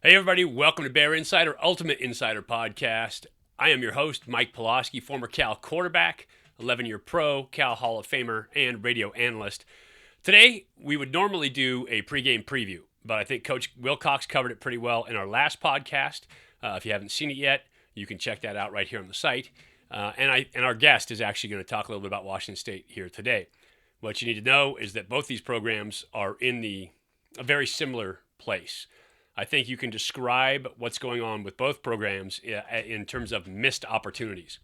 Hey, everybody. Welcome to Bear Insider, Ultimate Insider Podcast. I am your host, Mike Pawlawski, former Cal quarterback, 11-year pro, Cal Hall of Famer, and radio analyst. Today, we would normally do a pregame preview, but I think Coach Wilcox covered it pretty well in our last podcast. If you haven't seen it yet, you can check that out right here on the site. And our guest is actually going to talk a little bit about Washington State here today. What you need to know is that both these programs are in a very similar place. I think you can describe what's going on with both programs in terms of missed opportunities.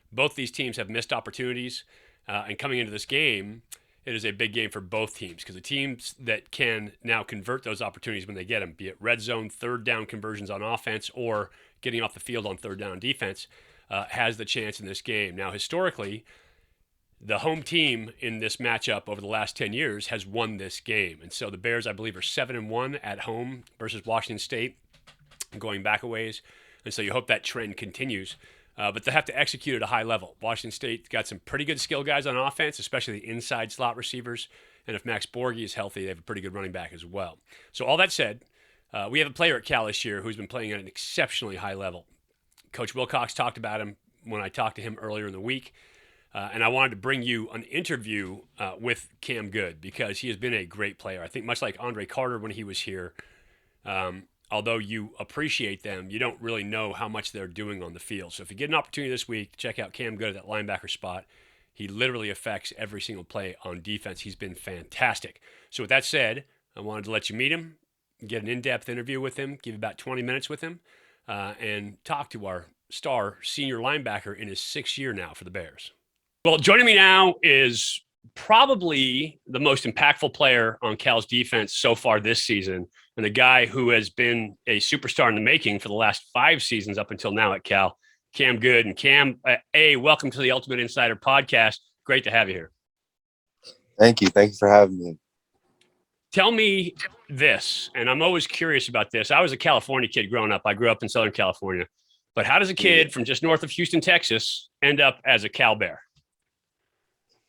Both these teams have missed opportunities, and coming into this game, it is a big game for both teams because the teams that can now convert those opportunities when they get them, be it red zone, third down conversions on offense, or getting off the field on third down defense, has the chance in this game. Now, historically, the home team in this matchup over the last 10 years has won this game. And so the Bears, I believe, are 7-1 at home versus Washington State, going back a ways. And so you hope that trend continues. But they have to execute at a high level. Washington State got some pretty good skill guys on offense, especially the inside slot receivers. And if Max Borghi is healthy, they have a pretty good running back as well. So all that said, we have a player at Cal this year who's been playing at an exceptionally high level. Coach Wilcox talked about him when I talked to him earlier in the week. And I wanted to bring you an interview with Cam Goode because he has been a great player. I think much like Andre Carter when he was here, although you appreciate them, you don't really know how much they're doing on the field. So if you get an opportunity this week to check out Cam Goode at that linebacker spot, he literally affects every single play on defense. He's been fantastic. So with that said, I wanted to let you meet him, get an in-depth interview with him, give about 20 minutes with him, and talk to our star senior linebacker in his 6th year now for the Bears. Well, joining me now is probably the most impactful player on Cal's defense so far this season, and a guy who has been a superstar in the making for the last 5 seasons up until now at Cal, Cam Goode. And Cam, welcome to the Ultimate Insider Podcast. Great to have you here. Thank you. Thank you for having me. Tell me this, and I'm always curious about this. I was a California kid growing up. I grew up in Southern California. But how does a kid from just north of Houston, Texas, end up as a Cal Bear?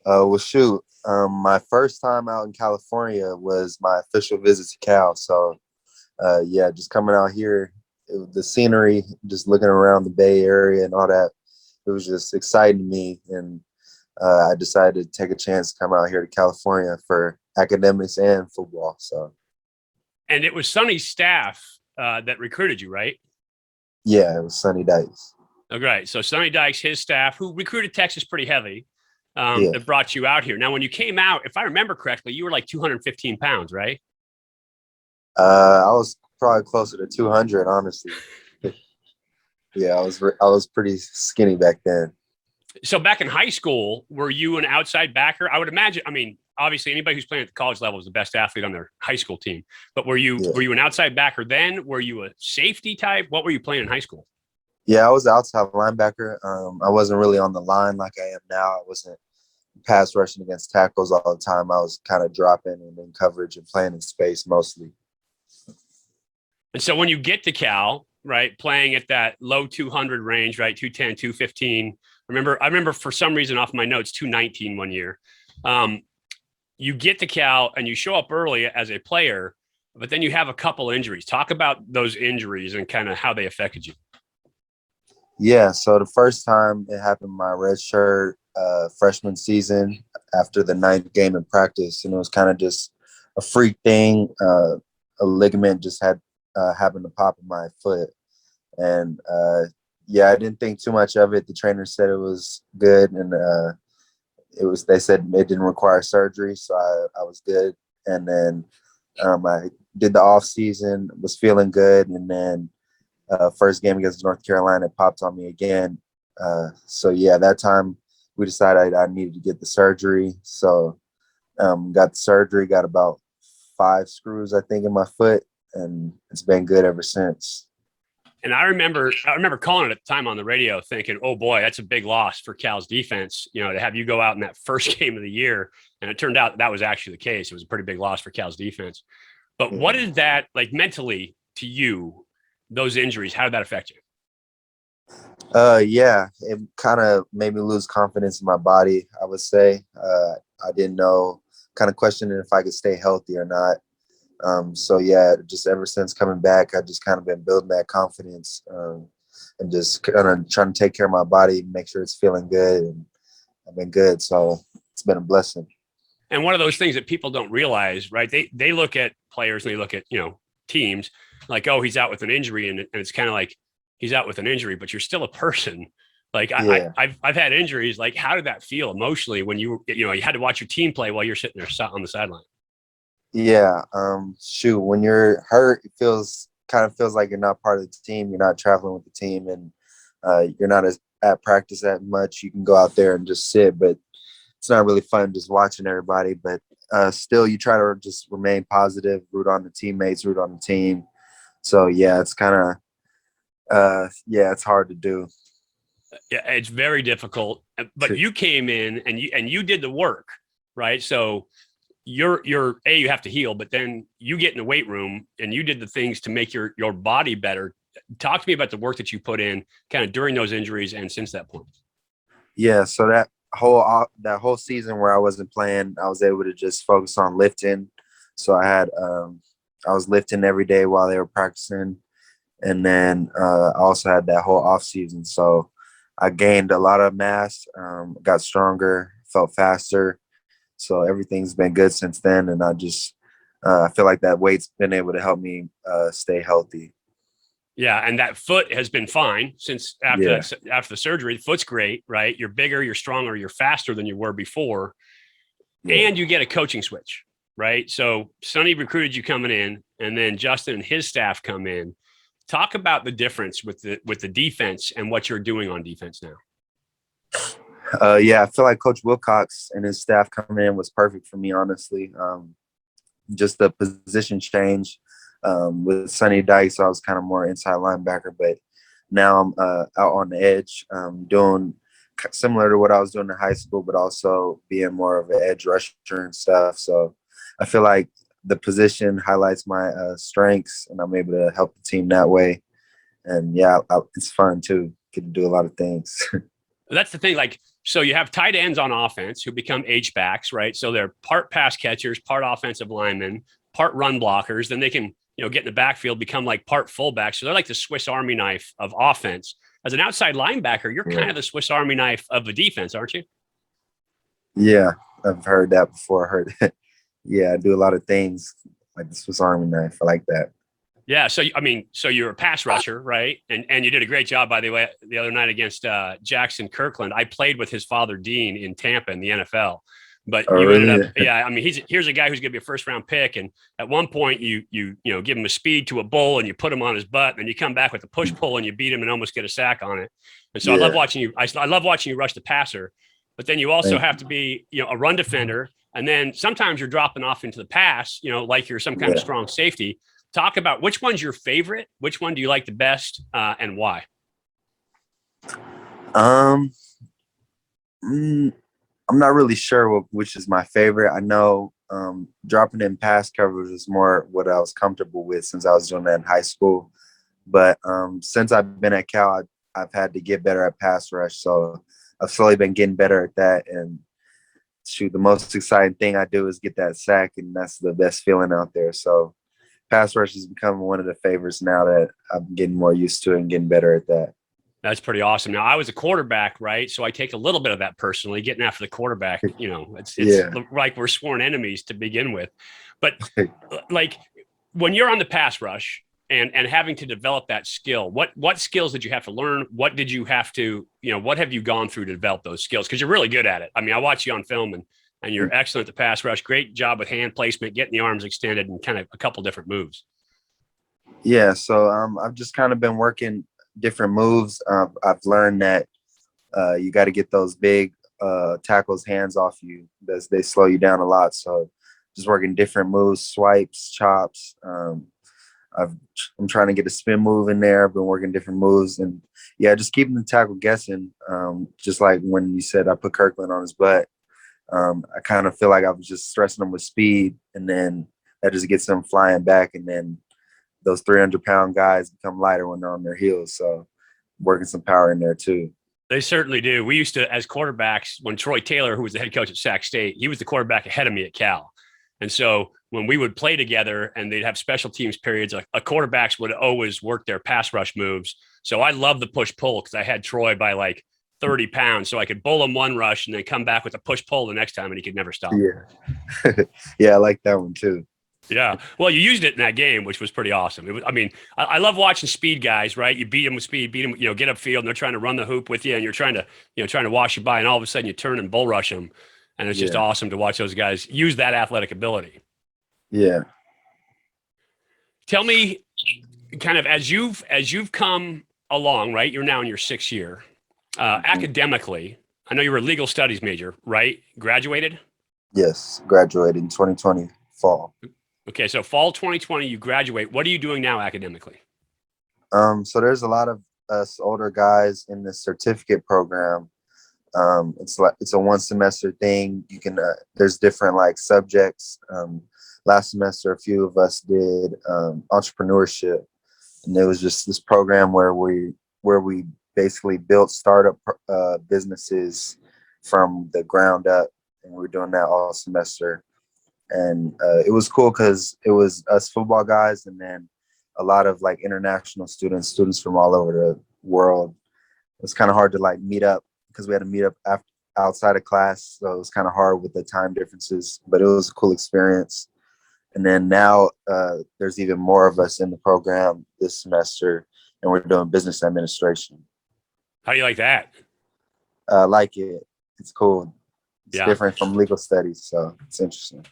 Well, shoot. My first time out in California was my official visit to Cal. So, just coming out here, the scenery, just looking around the Bay Area and all that, it was just exciting to me. And I decided to take a chance to come out here to California for academics and football. And it was Sonny's staff that recruited you, right? Yeah, it was Sonny Dykes. Okay, so Sonny Dykes, his staff, who recruited Texas pretty heavy, that brought you out here. Now, when you came out, if I remember correctly, you were like 215 pounds, right? I was probably closer to 200, honestly. Yeah, I was pretty skinny back then. So back in high school, were you an outside backer? I would imagine. I mean, obviously, anybody who's playing at the college level is the best athlete on their high school team. But were you an outside backer then? Were you a safety type? What were you playing in high school? Yeah, I was an outside linebacker. I wasn't really on the line like I am now. I wasn't pass rushing against tackles all the time. I was kind of dropping and in coverage and playing in space mostly. And so when you get to Cal, right, playing at that low 200 range, right, 210, 215. I remember for some reason off my notes, 219 one year. You get to Cal and you show up early as a player, but then you have a couple injuries. Talk about those injuries and kind of how they affected you. Yeah, so the first time it happened my redshirt freshman season after the 9th game in practice, and it was kind of just a freak thing. A ligament just had happened to pop in my foot, and I didn't think too much of it. The trainer said it was good, and they said it didn't require surgery, so I was good. And then I did the off season, was feeling good, and then first game against North Carolina, it popped on me again. That time we decided I needed to get the surgery. So got the surgery, got about 5 screws, I think, in my foot, and it's been good ever since. And I remember calling it at the time on the radio thinking, oh boy, that's a big loss for Cal's defense, to have you go out in that first game of the year. And it turned out that was actually the case. It was a pretty big loss for Cal's defense. But what is that like mentally to you? Those injuries, how did that affect you? It kind of made me lose confidence in my body, I would say. I didn't know, kind of questioning if I could stay healthy or not. So yeah, just ever since coming back, I just kind of been building that confidence, and just kind of trying to take care of my body, make sure it's feeling good, and I've been good. So it's been a blessing. And one of those things that people don't realize, right? They look at players and they look at, teams like, oh, he's out with an injury. And it's kind of like he's out with an injury, but you're still a person. Like Yeah. I've had injuries. Like, how did that feel emotionally when you had to watch your team play while you're sitting there on the sideline? Yeah. Shoot, when you're hurt, it kind of feels like you're not part of the team. You're not traveling with the team, and you're not at practice that much. You can go out there and just sit, but it's not really fun just watching everybody. But still, you try to just remain positive, root on the teammates, root on the team. So yeah, it's kind of it's hard to do. Yeah, it's very difficult. But you came in and you did the work, right? So you have to heal, but then you get in the weight room and you did the things to make your body better. Talk to me about the work that you put in kind of during those injuries and since that point. Yeah, so that whole season where I wasn't playing, I was able to just focus on lifting. So I was lifting every day while they were practicing, and then I also had that whole off season. So I gained a lot of mass, got stronger, felt faster. So everything's been good since then, and I feel like that weight's been able to help me stay healthy. Yeah, and that foot has been fine since after the surgery. The foot's great, right? You're bigger, you're stronger, you're faster than you were before, and you get a coaching switch, right? So Sonny recruited you coming in, and then Justin and his staff come in. Talk about the difference with the defense and what you're doing on defense now. I feel like Coach Wilcox and his staff coming in was perfect for me, honestly. Just the position change. With Sonny Dykes, so I was kind of more inside linebacker, but now I'm out on the edge, doing similar to what I was doing in high school, but also being more of an edge rusher and stuff. So I feel like the position highlights my strengths, and I'm able to help the team that way. And it's fun too. Get to do a lot of things. That's the thing. Like, so you have tight ends on offense who become H-backs, right? So they're part pass catchers, part offensive linemen, part run blockers. Then they can get in the backfield, become like part fullback. So they're like the Swiss Army knife of offense. As an outside linebacker, you're kind of the Swiss Army knife of the defense, aren't you? Yeah, I've heard that before. I heard that. Yeah, I do a lot of things like the Swiss Army knife. I like that. Yeah. So, so you're a pass rusher, right? And you did a great job, by the way, the other night against Jackson Kirkland. I played with his father, Dean, in Tampa in the NFL. But you ended up, here's a guy who's going to be a first round pick. And at one point you give him a speed to a bull and you put him on his butt, and then you come back with a push pull and you beat him and almost get a sack on it. And so I love watching you. I love watching you rush the passer, but then you also have to be, a run defender. And then sometimes you're dropping off into the pass, like you're some kind of strong safety. Talk about which one's your favorite, which one do you like the best, and why? I'm not really sure which is my favorite. I know dropping in pass coverage is more what I was comfortable with since I was doing that in high school. But since I've been at Cal, I've had to get better at pass rush. So I've slowly been getting better at that. And the most exciting thing I do is get that sack, and that's the best feeling out there. So pass rush has become one of the favorites now that I'm getting more used to and getting better at that. That's pretty awesome. Now, I was a quarterback, right? So I take a little bit of that personally, getting after the quarterback. It's like we're sworn enemies to begin with. But like when you're on the pass rush and having to develop that skill, what skills did you have to learn? What did you have to, what have you gone through to develop those skills? Because you're really good at it. I mean, I watch you on film and you're excellent at the pass rush. Great job with hand placement, getting the arms extended, and kind of a couple different moves. Yeah, so I've just kind of been working different moves. I've learned that you got to get those big tackles' hands off you. They slow you down a lot. So just working different moves, swipes, chops. I'm trying to get a spin move in there. I've been working different moves, and just keeping the tackle guessing. Just like when you said I put Kirkland on his butt, I kind of feel like I was just stressing them with speed, and then that just gets them flying back, and then those 300-pound guys become lighter when they're on their heels. So working some power in there too. They certainly do. We used to, as quarterbacks, when Troy Taylor, who was the head coach at Sac State, he was the quarterback ahead of me at Cal. And so when we would play together and they'd have special teams periods, a quarterbacks would always work their pass rush moves. So I love the push pull because I had Troy by like 30 pounds. So I could bowl him one rush and then come back with a push pull the next time and he could never stop. Yeah. Yeah, I like that one too. Yeah. Well, you used it in that game, which was pretty awesome. It was, I mean, I love watching speed guys, right? You beat them with speed, beat them, get upfield and they're trying to run the hoop with you and you're trying to wash you by and all of a sudden you turn and bull rush them. And it's just awesome to watch those guys use that athletic ability. Yeah. Tell me kind of as you've come along, right? You're now in your 6th year. Academically, I know you were a legal studies major, right? Graduated? Yes. Graduated in 2020 fall. Okay. So fall 2020, you graduate. What are you doing now academically? So there's a lot of us older guys in the certificate program. It's a 1 semester thing. You can there's different like subjects. Last semester, a few of us did entrepreneurship, and it was just this program where we basically built startup businesses from the ground up, and we were doing that all semester. And it was cool because it was us football guys, and then a lot of like international students from all over the world. It was kind of hard to like meet up because we had to meet up outside of class. So it was kind of hard with the time differences, but it was a cool experience. And then now there's even more of us in the program this semester, and we're doing business administration. How do you like that? I like it. It's cool. It's different from legal studies, so it's interesting.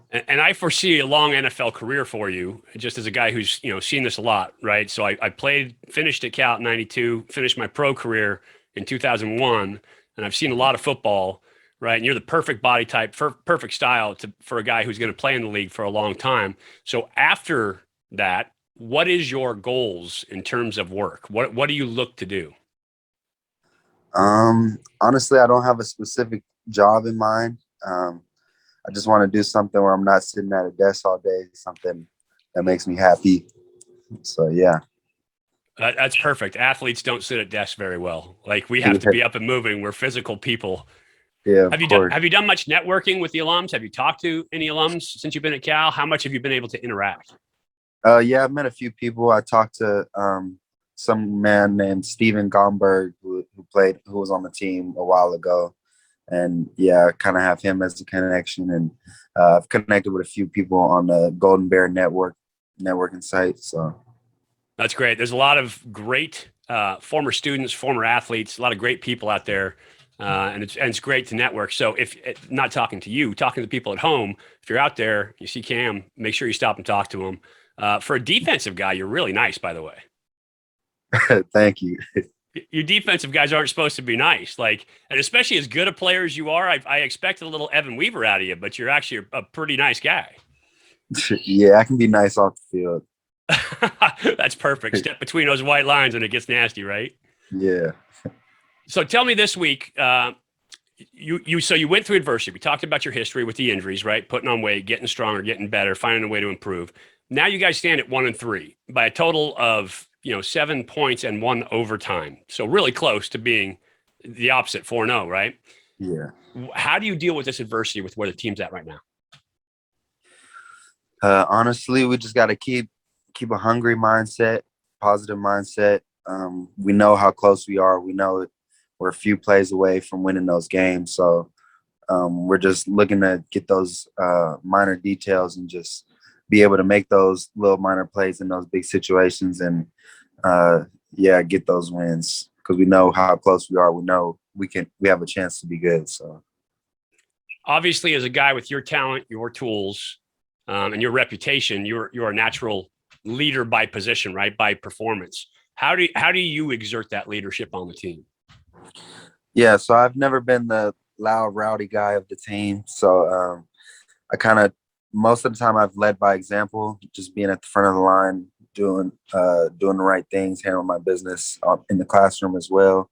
And I foresee a long NFL career for you, just as a guy who's seen this a lot, right? So I finished at Cal at 92, finished my pro career in 2001, and I've seen a lot of football, right? And you're the perfect body type, perfect style for a guy who's going to play in the league for a long time. So after that, what is your goals in terms of work? What do you look to do? Honestly, I don't have a specific job in mind. I just want to do something where I'm not sitting at a desk all day, something that makes me happy. So, yeah. That's perfect. Athletes don't sit at desks very well. Like we have to be up and moving. We're physical people. Yeah. Have you done much networking with the alums? Have you talked to any alums since you've been at Cal? How much have you been able to interact? Yeah, I've met a few people. I talked to some man named Steven Gomberg who was on the team a while ago. And yeah, I kind of have him as a connection, and I've connected with a few people on the Golden Bear networking site. So that's great. There's a lot of great former students, former athletes, a lot of great people out there, and it's great to network. So if not talking to you, talking to people at home, if you're out there, you see Cam, make sure you stop and talk to him. For a defensive guy, you're really nice, by the way. Thank you. Your defensive guys aren't supposed to be nice, and especially as good a player as you are, I expect a little Evan Weaver out of you, but you're actually a pretty nice guy. Yeah, I can be nice off the field. That's perfect. Step between those white lines and it gets nasty, right? Yeah. So tell me this week, you went through adversity. We talked about your history with the injuries, right? Putting on weight, getting stronger, getting better, finding a way to improve. Now you guys stand at 1-3 by a total of 7 points and 1 overtime. So really close to being the opposite, 4-0, right? Yeah. How do you deal with this adversity with where the team's at right now? Honestly, we just got to keep a hungry mindset, positive mindset. We know how close we are. We know we're a few plays away from winning those games. So we're just looking to get those minor details and just be able to make those little minor plays in those big situations and get those wins because we know how close we are. We know we have a chance to be good. So obviously, as a guy with your talent, your tools, and your reputation, you're a natural leader by position, right? By performance. How do you exert that leadership on the team? Yeah, so I've never been the loud, rowdy guy of the team. So I kind of most of the time I've led by example, just being at the front of the line, doing the right things, handling my business in the classroom as well.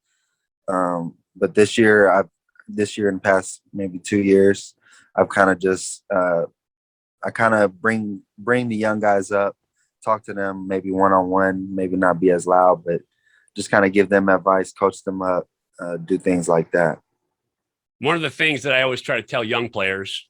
But this year in the past maybe 2 years, I've kind of just I kind of bring the young guys up, talk to them maybe one-on-one, maybe not be as loud, but just kind of give them advice, coach them up, do things like that. One of the things that I always try to tell young players,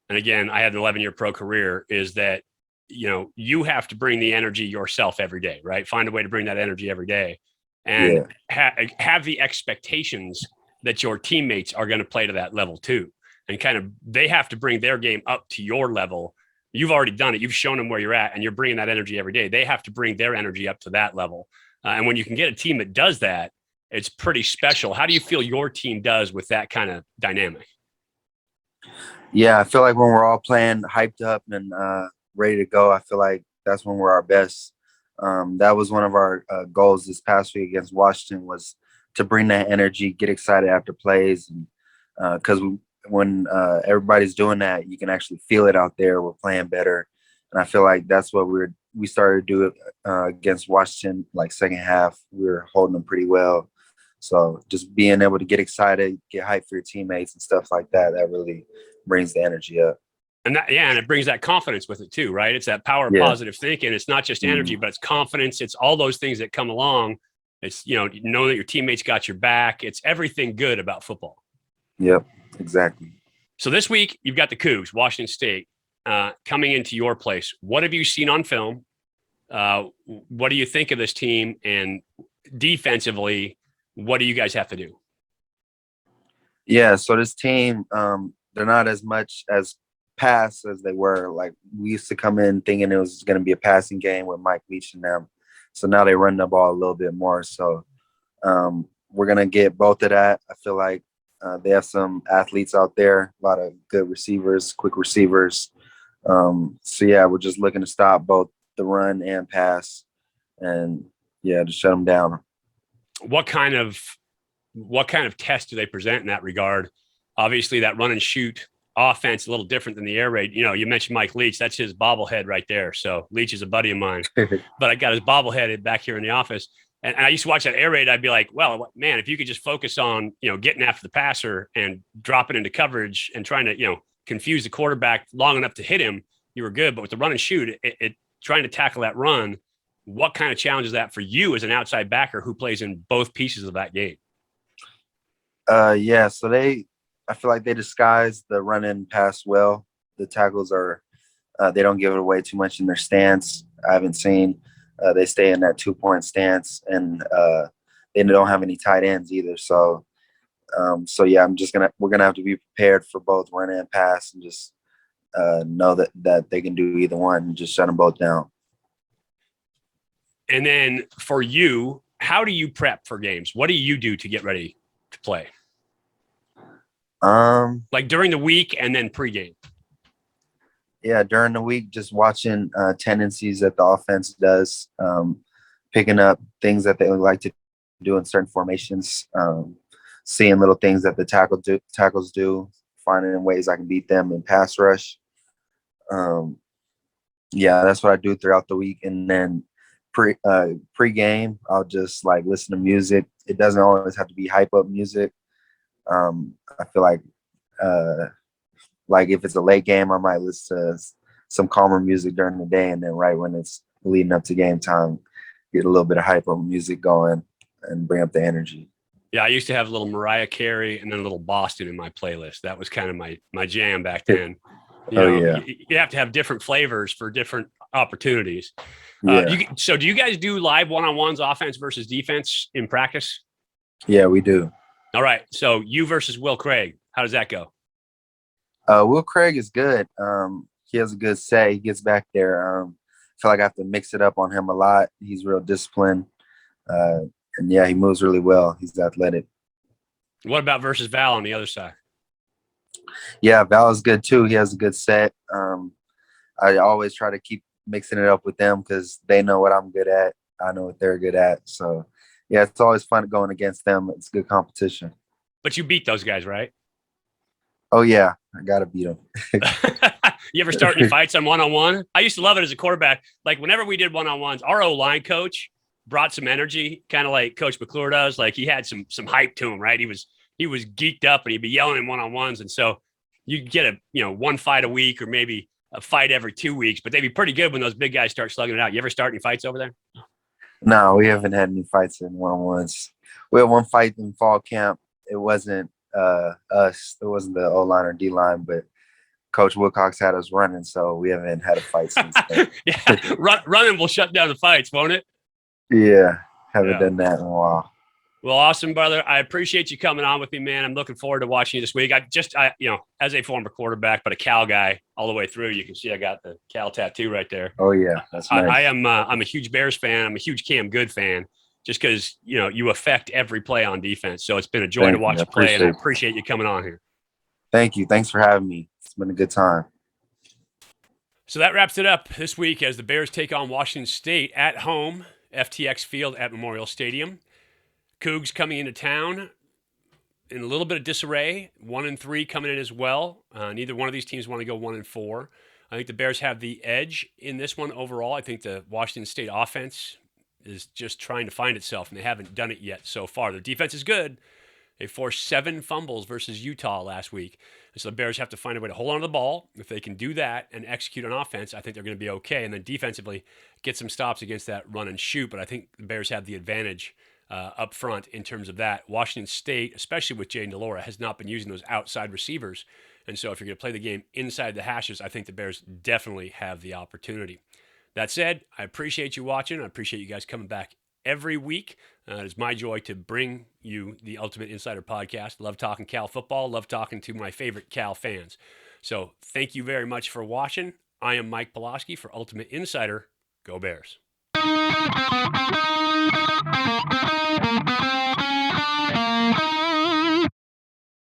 and again, I had an 11-year pro career, is that, you have to bring the energy yourself every day, right? Find a way to bring that energy every day and have the expectations that your teammates are going to play to that level too. And kind of, they have to bring their game up to your level. You've already done it. You've shown them where you're at, and you're bringing that energy every day. They have to bring their energy up to that level. And when you can get a team that does that, it's pretty special. How do you feel your team does with that kind of dynamic? Yeah, I feel like when we're all playing hyped up and ready to go, I feel like that's when we're our best. That was one of our goals this past week against Washington, was to bring that energy, get excited after plays. And because when everybody's doing that, you can actually feel it out there. We're playing better. And I feel like that's what we started to do it against Washington, like second half. We were holding them pretty well. So just being able to get excited, get hyped for your teammates and stuff like that, that really brings the energy up. And and it brings that confidence with it too, right? It's that power of positive thinking. It's not just energy, but it's confidence. It's all those things that come along. It's, know that your teammates got your back. It's everything good about football. Yep, exactly. So this week you've got the Cougs, Washington State, coming into your place. What have you seen on film? What do you think of this team? And defensively, what do you guys have to do? Yeah, so this team, they're not as much as pass as they were. Like, we used to come in thinking it was going to be a passing game with Mike Leach and them. So now they run the ball a little bit more. So we're going to get both of that. I feel like they have some athletes out there, a lot of good receivers, quick receivers. So, yeah, we're just looking to stop both the run and pass and, to shut them down. What kind of test do they present in that regard? Obviously, that run and shoot offense a little different than the air raid. You mentioned Mike Leach. That's his bobblehead right there. So Leach is a buddy of mine, but I got his bobblehead back here in the office. And I used to watch that air raid. I'd be like, well, man, if you could just focus on, getting after the passer and dropping into coverage and trying to, confuse the quarterback long enough to hit him, you were good. But with the run and shoot, it trying to tackle that run, what kind of challenge is that for you as an outside backer who plays in both pieces of that game? So I feel like they disguise the run and pass well. The tackles are, they don't give it away too much in their stance. I haven't seen, they stay in that 2-point stance, and they don't have any tight ends either. So, we're going to have to be prepared for both run and pass, and just know that they can do either one and just shut them both down. And then for you, how do you prep for games? What do you do to get ready to play? Like during the week and then pregame? Yeah, during the week, just watching tendencies that the offense does, picking up things that they would like to do in certain formations, seeing little things that the tackles do, finding ways I can beat them in pass rush. That's what I do throughout the week. And then pre-game, I'll just like listen to music. It doesn't always have to be hype up music. I feel like if it's a late game, I might listen to some calmer music during the day, and then right when it's leading up to game time, get a little bit of hype up music going and bring up the energy. Yeah, I used to have a little Mariah Carey and then a little Boston in my playlist. That was kind of my jam back then. You have to have different flavors for different opportunities. So do you guys do live one-on-ones, offense versus defense, in practice? Yeah, we do. All right. So you versus Will Craig. How does that go? Will Craig is good. He has a good set. He gets back there. I feel like I have to mix it up on him a lot. He's real disciplined. And he moves really well. He's athletic. What about versus Val on the other side? Yeah, Val is good too. He has a good set. I always try to keep mixing it up with them because they know what I'm good at. I know what they're good at. So, yeah, it's always fun going against them. It's good competition. But you beat those guys, right? Oh, yeah. I got to beat them. You ever start any fights on one-on-one? I used to love it as a quarterback. Like, whenever we did one-on-ones, our O-line coach brought some energy, kind of like Coach McClure does. Like, he had some hype to him, right? He was geeked up, and he'd be yelling in one-on-ones. And so you get one fight a week or maybe a fight every 2 weeks, but they'd be pretty good when those big guys start slugging it out. You ever start any fights over there? No, we haven't had any fights in one-on-ones. We had one fight in fall camp. It wasn't us. It wasn't the O-line or D-line, but Coach Wilcox had us running, so we haven't had a fight since then. Yeah, running will shut down the fights, won't it? Yeah, haven't done that in a while. Well, awesome, brother. I appreciate you coming on with me, man. I'm looking forward to watching you this week. As a former quarterback, but a Cal guy all the way through, you can see I got the Cal tattoo right there. Oh yeah, that's nice. I'm a huge Bears fan. I'm a huge Cam Goode fan, just because you affect every play on defense. So it's been a joy to watch you play, and I appreciate you coming on here. Thank you. Thanks for having me. It's been a good time. So that wraps it up this week as the Bears take on Washington State at home, FTX Field at Memorial Stadium. Cougs coming into town in a little bit of disarray, 1-3 coming in as well. Neither one of these teams want to go 1-4. I think the Bears have the edge in this one overall. I think the Washington State offense is just trying to find itself, and they haven't done it yet so far. Their defense is good. They forced 7 fumbles versus Utah last week. And so the Bears have to find a way to hold on to the ball. If they can do that and execute on offense, I think they're going to be okay. And then defensively, get some stops against that run and shoot. But I think the Bears have the advantage up front in terms of that. Washington State, especially with Jaden DeLora, has not been using those outside receivers. And so if you're going to play the game inside the hashes, I think the Bears definitely have the opportunity. That said, I appreciate you watching. I appreciate you guys coming back every week. It is my joy to bring you the Ultimate Insider Podcast. Love talking Cal football. Love talking to my favorite Cal fans. So thank you very much for watching. I am Mike Pawlawski for Ultimate Insider. Go Bears.